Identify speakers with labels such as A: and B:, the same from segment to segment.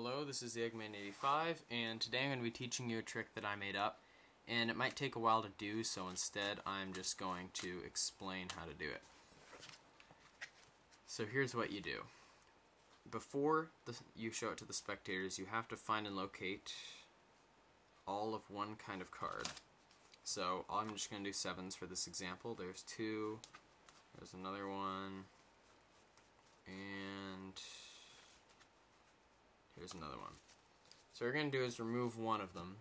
A: Hello, this is the Eggman85, and today I'm going to be teaching you a trick that I made up, and it might take a while to do, so instead I'm just going to explain how to do it. So here's what you do. Before you show it to the spectators, you have to find and locate all of one kind of card. So I'm just going to do sevens for this example. There's two, there's another one, and here's another one. So what we're going to do is remove one of them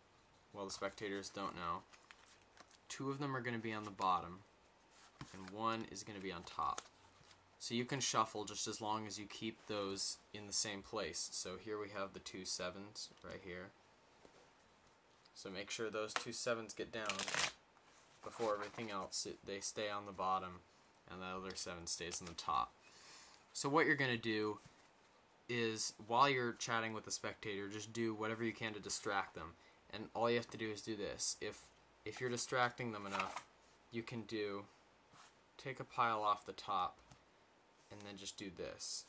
A: while the spectators don't know. Two of them are going to be on the bottom, and one is going to be on top. So you can shuffle just as long as you keep those in the same place. So here we have the two sevens right here. So make sure those two sevens get down before everything else. They stay on the bottom, and the other seven stays on the top. So what you're going to do is, while you're chatting with the spectator, just do whatever you can to distract them. And all you have to do is do this. If you're distracting them enough, you can take a pile off the top and then just do this.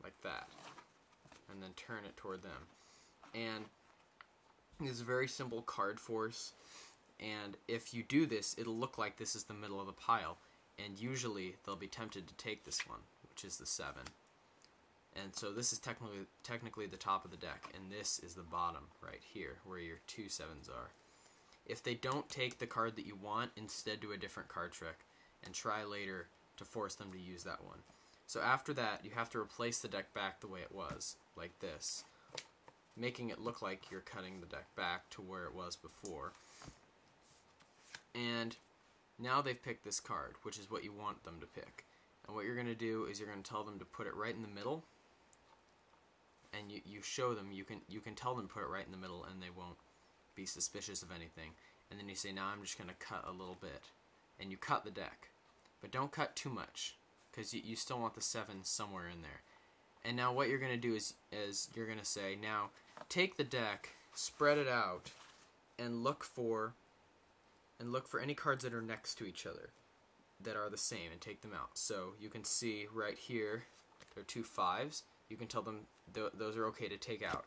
A: Like that. And then turn it toward them. And it's a very simple card force. And if you do this, it'll look like this is the middle of the pile. And usually they'll be tempted to take this one, which is the 7. And so this is technically the top of the deck, and this is the bottom right here, where your two 7s are. If they don't take the card that you want, instead do a different card trick, and try later to force them to use that one. So after that, you have to replace the deck back the way it was, like this, making it look like you're cutting the deck back to where it was before. And now they've picked this card, which is what you want them to pick. And what you're going to do is you're going to tell them to put it right in the middle, and you show them, you can tell them to put it right in the middle, and they won't be suspicious of anything. And then you say, now I'm just going to cut a little bit. And you cut the deck. But don't cut too much, because you still want the 7 somewhere in there. And now what you're going to do is you're going to say, now take the deck, spread it out, and look for any cards that are next to each other that are the same, and take them out. So you can see right here there are two 5s. You can tell them those are okay to take out,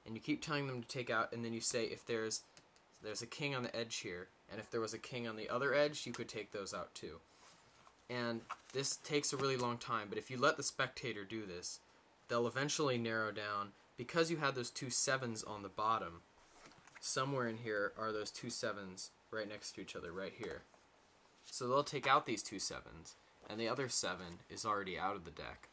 A: and you keep telling them to take out, and then you say if there's a king on the edge here, and if there was a king on the other edge, you could take those out too. And this takes a really long time, but if you let the spectator do this, they'll eventually narrow down. Because you had those two 7s on the bottom, somewhere in here are those two 7s right next to each other, right here. So they'll take out these two 7s, and the other 7 is already out of the deck.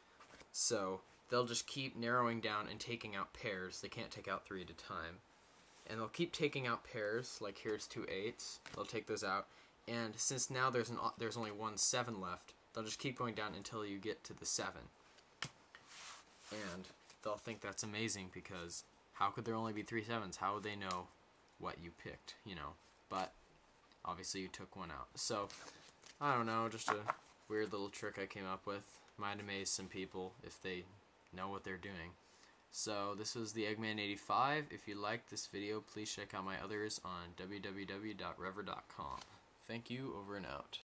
A: So they'll just keep narrowing down and taking out pairs. They can't take out 3 at a time. And they'll keep taking out pairs, like here's two 8s. They'll take those out. And since now there's only one 7 left, they'll just keep going down until you get to the 7. And they'll think that's amazing, because how could there only be 3 7s? How would they know what you picked, But obviously you took one out. So, I don't know, just a weird little trick I came up with. Might amaze some people if they know what they're doing. So this was the Eggman85. If you liked this video, please check out my others on www.rever.com. Thank you, over and out.